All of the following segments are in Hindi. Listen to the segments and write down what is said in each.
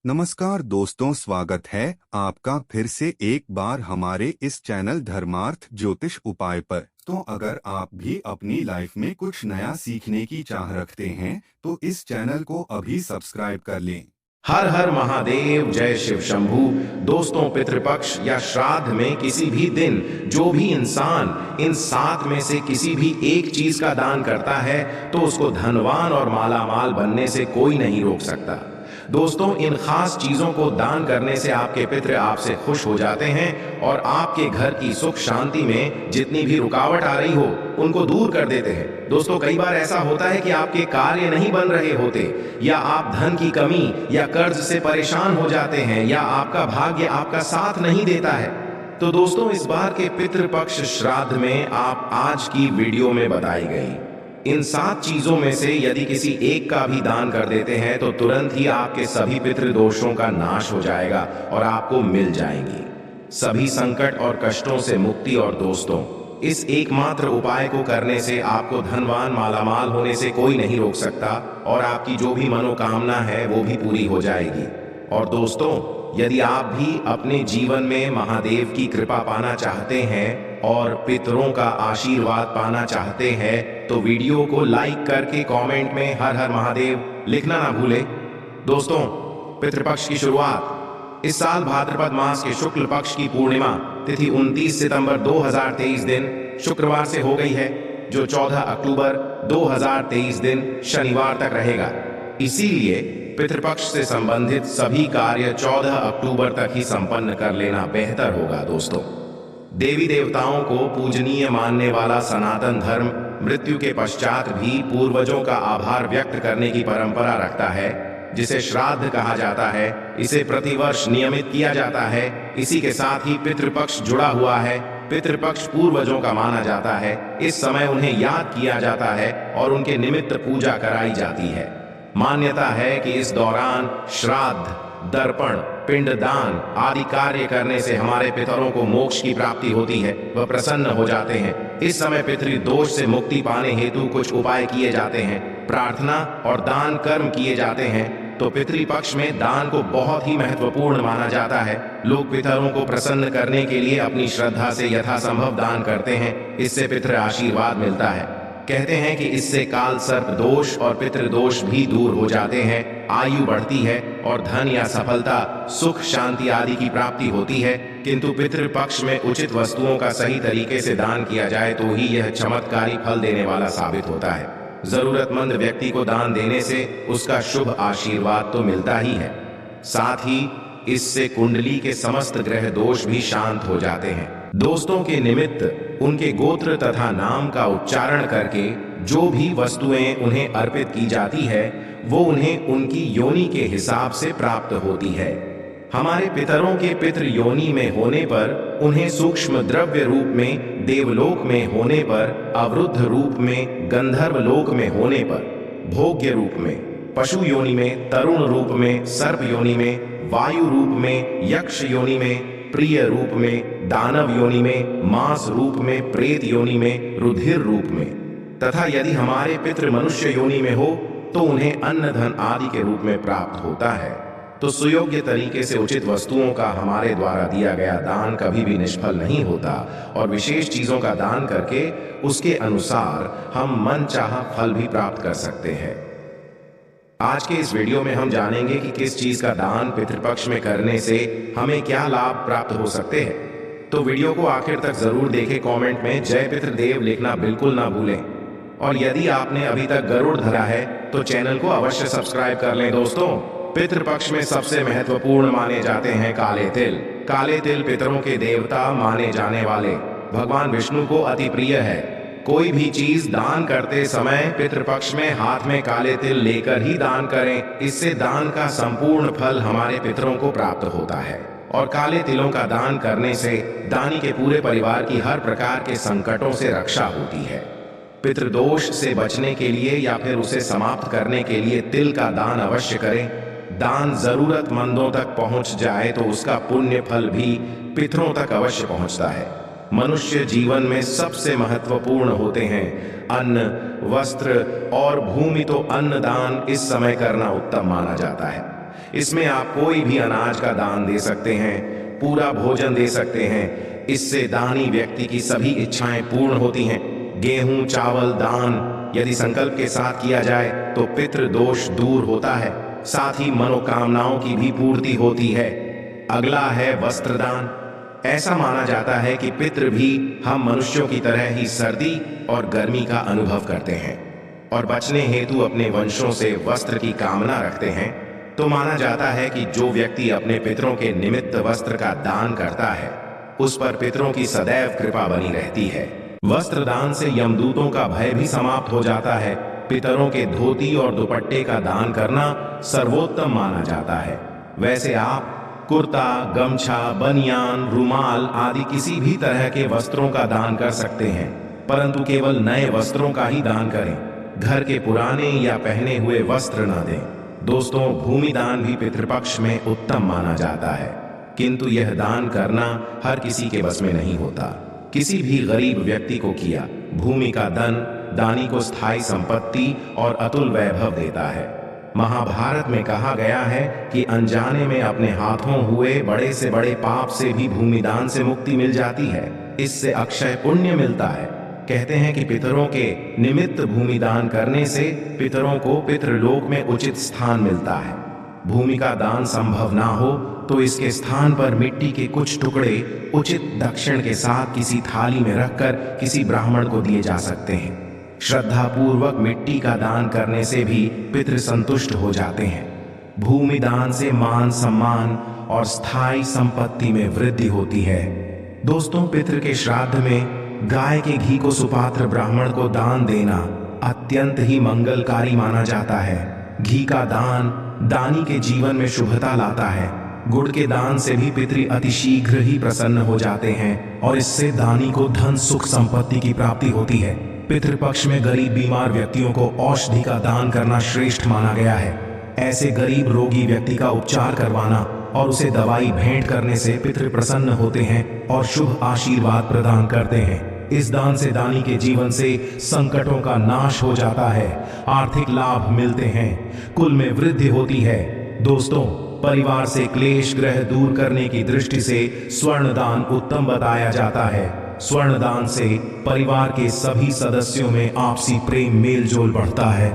नमस्कार दोस्तों, स्वागत है आपका फिर से एक बार हमारे इस चैनल धर्मार्थ ज्योतिष उपाय पर। तो अगर आप भी अपनी लाइफ में कुछ नया सीखने की चाह रखते हैं तो इस चैनल को अभी सब्सक्राइब कर लें। हर हर महादेव, जय शिव शंभू। दोस्तों, पितृपक्ष या श्राद्ध में किसी भी दिन जो भी इंसान इन 7 में से किसी भी एक चीज का दान करता है तो उसको धनवान और मालामाल बनने से कोई नहीं रोक सकता। दोस्तों, इन खास चीजों को दान करने से आपके पितृ आपसे खुश हो जाते हैं और आपके घर की सुख शांति में जितनी भी रुकावट आ रही हो उनको दूर कर देते हैं। दोस्तों, कई बार ऐसा होता है कि आपके कार्य नहीं बन रहे होते, या आप धन की कमी या कर्ज से परेशान हो जाते हैं, या आपका भाग्य आपका साथ नहीं देता है। तो दोस्तों, इस बार के पितृपक्ष श्राद्ध में आप आज की वीडियो में बताई गई इन 7 चीजों में से यदि किसी एक का भी दान कर देते हैं तो तुरंत ही आपके सभी पितृदोषों का नाश हो जाएगा और आपको मिल जाएंगी सभी संकट और कष्टों से मुक्ति। और दोस्तों, इस एकमात्र उपाय को करने से आपको धनवान मालामाल होने से कोई नहीं रोक सकता और आपकी जो भी मनोकामना है वो भी पूरी हो जाएगी। और दोस्तों, यदि आप भी अपने जीवन में महादेव की कृपा पाना चाहते हैं और पितरों का आशीर्वाद पाना चाहते हैं तो वीडियो को लाइक करके कमेंट में हर हर महादेव लिखना ना भूलें। दोस्तों, पितृपक्ष की शुरुआत इस साल भाद्रपद मास के शुक्ल पक्ष की पूर्णिमा तिथि 29 सितंबर 2023 दिन शुक्रवार से हो गई है, जो 14 अक्टूबर 2023 दिन शनिवार तक रहेगा। इसीलिए पितृपक्ष से संबंधित सभी कार्य 14 अक्टूबर तक ही संपन्न कर लेना बेहतर होगा। दोस्तों, देवी देवताओं को पूजनीय मानने वाला सनातन धर्म मृत्यु के पश्चात भी पूर्वजों का आभार व्यक्त करने की परंपरा रखता है, जिसे श्राद्ध कहा जाता है। इसे प्रतिवर्ष नियमित किया जाता है। इसी के साथ ही पितृपक्ष जुड़ा हुआ है। पितृपक्ष पूर्वजों का माना जाता है। इस समय उन्हें याद किया जाता है और उनके निमित्त पूजा कराई जाती है। मान्यता है कि इस दौरान श्राद्ध, दर्पण, पिंडदान आदि कार्य करने से हमारे पितरों को मोक्ष की प्राप्ति होती है, वह प्रसन्न हो जाते हैं। इस समय पितृदोष से मुक्ति पाने हेतु कुछ उपाय किए जाते हैं, प्रार्थना और दान कर्म किए जाते हैं। तो पितृपक्ष में दान को बहुत ही महत्वपूर्ण माना जाता है। लोग पितरों को प्रसन्न करने के लिए अपनी श्रद्धा से यथासंभव दान करते हैं। इससे पितृ आशीर्वाद मिलता है। कहते हैं कि इससे काल सर्प दोष और पितृदोष भी दूर हो जाते हैं, आयु बढ़ती है और धन या सफलता, सुख, शांति आदि की प्राप्ति होती है। किंतु पितृपक्ष में उचित वस्तुओं का सही तरीके से दान किया जाए तो ही यह चमत्कारी फल देने वाला साबित होता है। जरूरतमंद व्यक्ति को दान देने से उसका शुभ आशीर्वाद तो मिलता ही है, साथ ही इससे कुंडली के समस्त ग्रह दोष भी शांत हो जाते हैं। दोस्तों के निमित्त उनके गोत्र तथा नाम का उच्चारण करके जो भी वस्तुएं उन्हें अर्पित की जाती है वो उन्हें उनकी योनि के हिसाब से प्राप्त होती है। हमारे पितरों के पितृ योनि में होने पर उन्हें सूक्ष्म द्रव्य रूप में देवलोक में होने पर, अवरुद्ध रूप में गंधर्व लोक में होने पर, भोग्य रूप में पशु योनि में, तरुण रूप में सर्प योनि में, वायु रूप में यक्ष योनि में, प्रिय रूप में दानव योनि में, मांस रूप में प्रेत योनि में, रुधिर रूप में, तथा यदि हमारे पितृ मनुष्य योनि में हो तो उन्हें अन्न धन आदि के रूप में प्राप्त होता है। तो सुयोग्य तरीके से उचित वस्तुओं का हमारे द्वारा दिया गया दान कभी भी निष्फल नहीं होता और विशेष चीजों का दान करके उसके अनुसार हम मनचाहा फल भी प्राप्त कर सकते हैं। आज के इस वीडियो में हम जानेंगे कि किस चीज का दान पितृपक्ष में करने से हमें क्या लाभ प्राप्त हो सकते हैं। तो वीडियो को आखिर तक जरूर देखें। कमेंट में जय पितृदेव लिखना बिल्कुल ना भूलें। और यदि आपने अभी तक गरुड़ धरा है तो चैनल को अवश्य सब्सक्राइब कर लें। दोस्तों, पितृपक्ष में सबसे महत्वपूर्ण माने जाते हैं काले तिल। काले तिल पितरों के देवता माने जाने वाले भगवान विष्णु को अति प्रिय है। कोई भी चीज दान करते समय पितृपक्ष में हाथ में काले तिल लेकर ही दान करें। इससे दान का संपूर्ण फल हमारे पितरों को प्राप्त होता है। और काले तिलों का दान करने से दानी के पूरे परिवार की हर प्रकार के संकटों से रक्षा होती है। पितृदोष से बचने के लिए या फिर उसे समाप्त करने के लिए तिल का दान अवश्य करें। दान जरूरतमंदों तक पहुंच जाए तो उसका पुण्य फल भी पितरों तक अवश्य पहुंचता है। मनुष्य जीवन में सबसे महत्वपूर्ण होते हैं अन्न, वस्त्र और भूमि। तो अन्न दान इस समय करना उत्तम माना जाता है। इसमें आप कोई भी अनाज का दान दे सकते हैं, पूरा भोजन दे सकते हैं। इससे दानी व्यक्ति की सभी इच्छाएं पूर्ण होती हैं। गेहूं चावल दान यदि संकल्प के साथ किया जाए तो पितृ दोष दूर होता है, साथ ही मनोकामनाओं की भी पूर्ति होती है। अगला है वस्त्र दान। ऐसा माना जाता है कि पितृ भी हम मनुष्यों की तरह ही सर्दी और गर्मी का अनुभव करते हैं और बचने हेतु अपने वंशों से वस्त्र की कामना रखते हैं। तो माना जाता है कि जो व्यक्ति अपने पितरों के निमित्त वस्त्र का दान करता है उस पर पितरों की सदैव कृपा बनी रहती है। वस्त्र दान से यमदूतों का भय भी समाप्त हो जाता है। पितरों के धोती और दुपट्टे का दान करना सर्वोत्तम माना जाता है। वैसे आप कुर्ता गमछा बनियान रुमाल आदि किसी भी तरह के वस्त्रों का दान कर सकते हैं, परंतु केवल नए वस्त्रों का ही दान करें। घर के पुराने या पहने हुए वस्त्र न दें। दोस्तों, भूमि दान भी पितृपक्ष में उत्तम माना जाता है, किंतु यह दान करना हर किसी के बस में नहीं होता। किसी भी गरीब व्यक्ति को किया भूमि का धन दानी को स्थायी संपत्ति और अतुल वैभव देता है। महाभारत में कहा गया है कि अनजाने में अपने हाथों हुए बड़े से बड़े पाप से भी भूमिदान से मुक्ति मिल जाती है। इससे अक्षय पुण्य मिलता है। कहते हैं कि पितरों के निमित्त भूमिदान करने से पितरों को पितृलोक में उचित स्थान मिलता है। भूमि का दान संभव ना हो तो इसके स्थान पर मिट्टी के कुछ टुकड़े उचित दक्षिण के साथ किसी थाली में रखकर किसी ब्राह्मण को दिए जा सकते हैं। श्रद्धा पूर्वक मिट्टी का दान करने से भी पितृ संतुष्ट हो जाते हैं। भूमि दान से मान सम्मान और स्थायी संपत्ति में वृद्धि होती है। दोस्तों, पितृ के श्राद्ध में गाय के घी को सुपात्र ब्राह्मण को दान देना अत्यंत ही मंगलकारी माना जाता है। घी का दान दानी के जीवन में शुभता लाता है। गुड़ के दान से भी पितृ अतिशीघ्र ही प्रसन्न हो जाते हैं और इससे दानी को धन सुख संपत्ति की प्राप्ति होती है। पितृपक्ष में गरीब बीमार व्यक्तियों को औषधि का दान करना श्रेष्ठ माना गया है। ऐसे गरीब रोगी व्यक्ति का उपचार करवाना और उसे दवाई भेंट करने से पितृ प्रसन्न होते हैं और शुभ आशीर्वाद प्रदान करते हैं। इस दान से दानी के जीवन से संकटों का नाश हो जाता है, आर्थिक लाभ मिलते हैं, कुल में वृद्धि होती है। दोस्तों, परिवार से क्लेश ग्रह दूर करने की दृष्टि से स्वर्ण दान उत्तम बताया जाता है। स्वर्ण दान से परिवार के सभी सदस्यों में आपसी प्रेम मेल जोल बढ़ता है,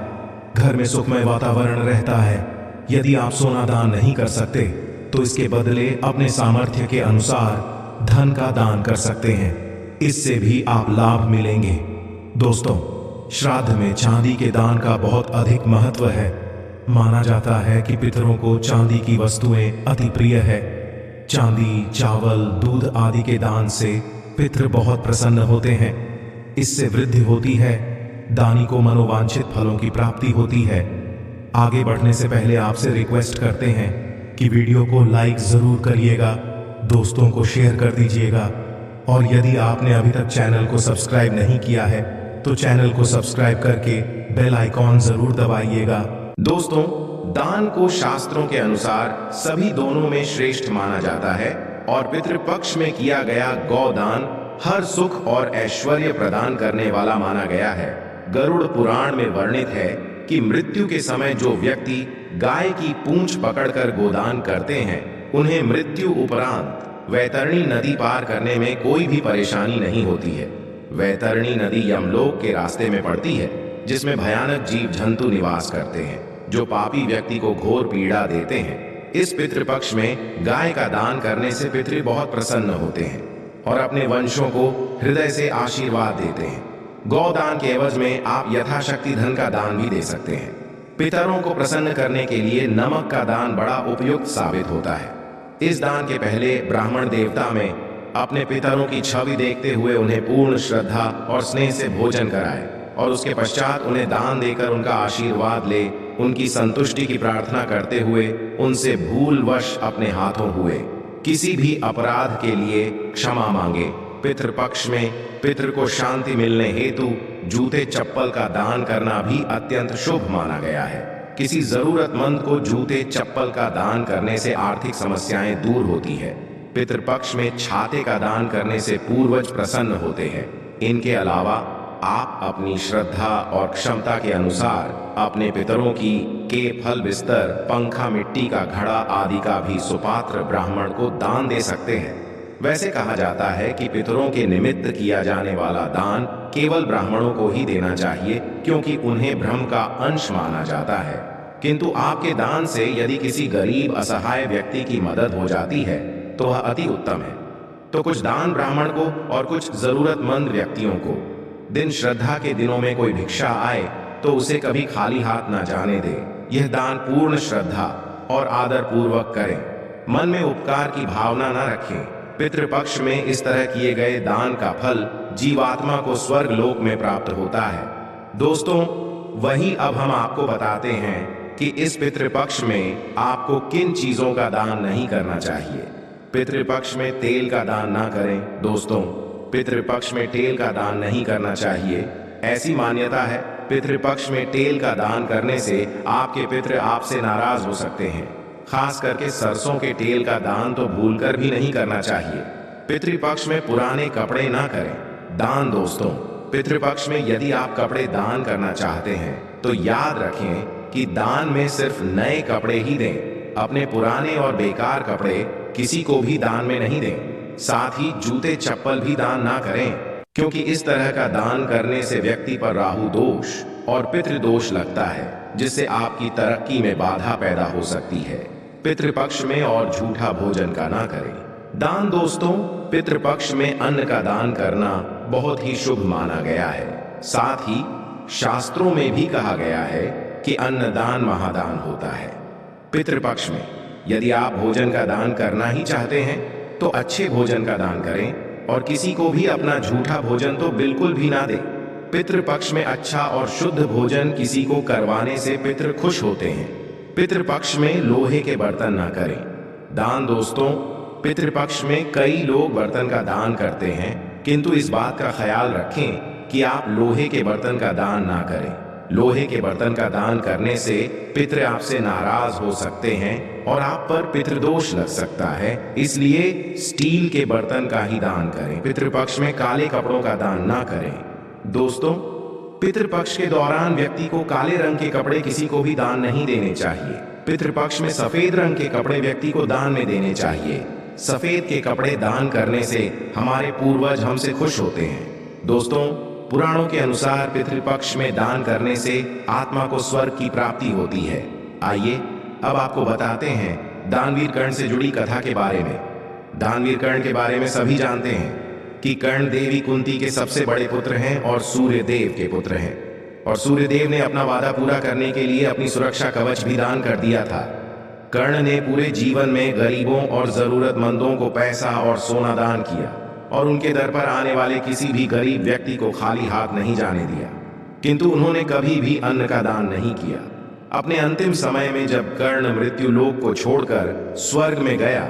घर में सुखमय वातावरण रहता है। यदि आप सोना दान नहीं कर सकते तो इसके बदले अपने सामर्थ्य के अनुसार धन का दान कर सकते हैं, इससे भी आप लाभ मिलेंगे। दोस्तों, श्राद्ध में चांदी के दान का बहुत अधिक महत्व है। माना जाता है कि पितरों को चांदी की वस्तुएं अति प्रिय है। चांदी चावल दूध आदि के दान से पितृ बहुत प्रसन्न होते हैं। इससे वृद्धि होती है, दानी को मनोवांछित फलों की प्राप्ति होती है। आगे बढ़ने से पहले आपसे रिक्वेस्ट करते हैं कि वीडियो को लाइक जरूर करिएगा, दोस्तों को शेयर कर दीजिएगा और यदि आपने अभी तक चैनल को सब्सक्राइब नहीं किया है तो चैनल को सब्सक्राइब करके बेल आइकॉन जरूर दबाइएगा। दोस्तों, दान को शास्त्रों के अनुसार सभी दोनों में श्रेष्ठ माना जाता है और पितृपक्ष में किया गया गौदान हर सुख और ऐश्वर्य प्रदान करने वाला माना गया है। गरुड़ पुराण में वर्णित है कि मृत्यु के समय जो व्यक्ति गाय की पूंछ पकड़कर गोदान करते हैं उन्हें मृत्यु उपरांत वैतरणी नदी पार करने में कोई भी परेशानी नहीं होती है। वैतरणी नदी यमलोक के रास्ते में पड़ती है, जिसमें भयानक जीव जंतु निवास करते हैं जो पापी व्यक्ति को घोर पीड़ा देते हैं। इस पितृपक्ष में गाय का दान करने से पितृ बहुत प्रसन्न होते हैं और अपने वंशों को हृदय से आशीर्वाद देते हैं। गौदान के एवज में आप यथाशक्ति धन का दान भी दे सकते हैं। पितरों को प्रसन्न करने के लिए नमक का दान बड़ा उपयुक्त साबित होता है। इस दान के पहले ब्राह्मण देवता में अपने पितरों की छवि देखते हुए उन्हें पूर्ण श्रद्धा और स्नेह से भोजन कराए और उसके पश्चात उन्हें दान देकर उनका आशीर्वाद ले, उनकी संतुष्टि की प्रार्थना करते हुए उनसे भूलवश अपने हाथों हुए किसी भी अपराध के लिए क्षमा मांगे। पितृपक्ष में पितृ को शांति मिलने हेतु जूते चप्पल का दान करना भी अत्यंत शुभ माना गया है। किसी जरूरतमंद को जूते चप्पल का दान करने से आर्थिक समस्याएं दूर होती है। पितृपक्ष में छाते का दान करने से पूर्वज प्रसन्न होते हैं। इनके अलावा आप अपनी श्रद्धा और क्षमता के अनुसार अपने पितरों की के फल बिस्तर, पंखा, मिट्टी का घड़ा आदि का भी सुपात्र ब्राह्मण को दान दे सकते हैं। वैसे कहा जाता है कि पितरों के निमित्त किया जाने वाला दान केवल ब्राह्मणों को ही देना चाहिए, क्योंकि उन्हें ब्रह्म का अंश माना जाता है। किंतु आपके दान से यदि किसी गरीब असहाय व्यक्ति की मदद हो जाती है तो वह अति उत्तम है। तो कुछ दान ब्राह्मण को और कुछ जरूरतमंद व्यक्तियों को। दिन श्रद्धा के दिनों में कोई भिक्षा आए तो उसे कभी खाली हाथ ना जाने दे। यह दान पूर्ण श्रद्धा और आदर पूर्वक करें। मन में उपकार की भावना न रखें। पितृपक्ष में इस तरह किए गए दान का फल जीवात्मा को स्वर्ग लोक में प्राप्त होता है। दोस्तों, वही अब हम आपको बताते हैं कि इस पितृपक्ष में आपको किन चीजों का दान नहीं करना चाहिए। पितृपक्ष में तेल का दान ना करें। दोस्तों, पितृपक्ष में तेल का दान नहीं करना चाहिए। ऐसी मान्यता है, पितृपक्ष में तेल का दान करने से आपके पितृ आपसे नाराज हो सकते हैं। खास करके सरसों के तेल का दान तो भूलकर भी नहीं करना चाहिए। पितृपक्ष में पुराने कपड़े ना करें दान। दोस्तों, पितृपक्ष में यदि आप कपड़े दान करना चाहते हैं तो याद रखें कि दान में सिर्फ नए कपड़े ही दें। अपने पुराने और बेकार कपड़े किसी को भी दान में नहीं दें। साथ ही जूते चप्पल भी दान ना करें, क्योंकि इस तरह का दान करने से व्यक्ति पर राहु दोष और पितृदोष लगता है, जिससे आपकी तरक्की में बाधा पैदा हो सकती है। पितृपक्ष में और झूठा भोजन का ना करें दान। दोस्तों, पितृपक्ष में अन्न का दान करना बहुत ही शुभ माना गया है। साथ ही शास्त्रों में भी कहा गया है कि अन्नदान महादान होता है। पितृपक्ष में यदि आप भोजन का दान करना ही चाहते हैं तो अच्छे भोजन का दान करें और किसी को भी अपना झूठा भोजन तो बिल्कुल भी ना दें। पितृपक्ष में अच्छा और शुद्ध भोजन किसी को करवाने से पितृ खुश होते हैं। पितृपक्ष में लोहे के बर्तन ना करें दान। दोस्तों, पितृपक्ष में कई लोग बर्तन का दान करते हैं, किंतु इस बात का ख्याल रखें कि आप लोहे के बर्तन का दान ना करें। लोहे के बर्तन का दान करने से पितृ आपसे नाराज हो सकते हैं और आप पर पितृदोष लग सकता है। इसलिए स्टील के बर्तन का ही दान करें। पितृपक्ष में काले कपड़ों का दान ना करें। दोस्तों, पितृपक्ष के दौरान व्यक्ति को काले रंग के कपड़े किसी को भी दान नहीं देने चाहिए। पितृपक्ष में सफेद रंग के कपड़े व्यक्ति को दान में देने चाहिए। सफेद के कपड़े दान करने से हमारे पूर्वज हमसे खुश होते हैं। दोस्तों, पुराणों के अनुसार पितृपक्ष में दान करने से आत्मा को स्वर्ग की प्राप्ति होती है। आइए अब आपको बताते हैं दानवीर कर्ण से जुड़ी कथा के बारे में। दानवीर कर्ण के बारे में सभी जानते हैं कि कर्ण देवी कुंती के सबसे बड़े पुत्र हैं और सूर्य देव के पुत्र हैं। और सूर्य देव ने अपना वादा पूरा करने के लिए अपनी सुरक्षा कवच भी दान कर दिया था। कर्ण ने पूरे जीवन में गरीबों और जरूरतमंदों को पैसा और सोना दान किया और उनके दर पर आने वाले किसी भी गरीब व्यक्ति को खाली हाथ नहीं जाने दिया। किंतु उन्होंने कभी भी अन्न का दान नहीं किया। अपने अंतिम समय में जब कर्ण मृत्यु लोक को छोड़कर स्वर्ग में गया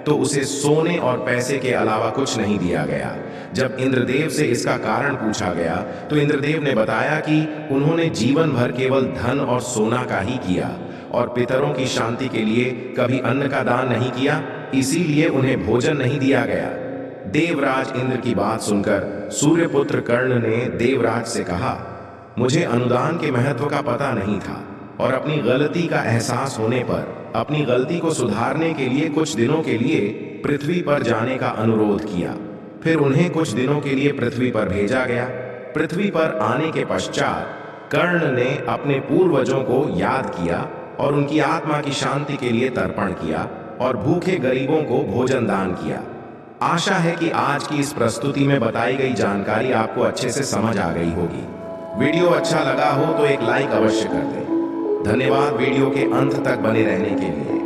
तो उसे सोने और पैसे के अलावा कुछ नहीं दिया गया। जब इंद्रदेव से इसका कारण पूछा गया तो इंद्रदेव ने बताया कि उन्होंने जीवन भर केवल धन और सोना का ही किया और पितरों की शांति के लिए कभी अन्न का दान नहीं किया, इसीलिए उन्हें भोजन नहीं दिया गया। देवराज इंद्र की बात सुनकर सूर्यपुत्र कर्ण ने देवराज से कहा, मुझे अनुदान के महत्व का पता नहीं था और अपनी गलती का एहसास होने पर अपनी गलती को सुधारने के लिए कुछ दिनों के लिए पृथ्वी पर जाने का अनुरोध किया। फिर उन्हें कुछ दिनों के लिए पृथ्वी पर भेजा गया। पृथ्वी पर आने के पश्चात कर्ण ने अपने पूर्वजों को याद किया और उनकी आत्मा की शांति के लिए तर्पण किया और भूखे गरीबों को भोजन दान किया। आशा है कि आज की इस प्रस्तुति में बताई गई जानकारी आपको अच्छे से समझ आ गई होगी। वीडियो अच्छा लगा हो तो एक लाइक अवश्य कर दें। धन्यवाद वीडियो के अंत तक बने रहने के लिए।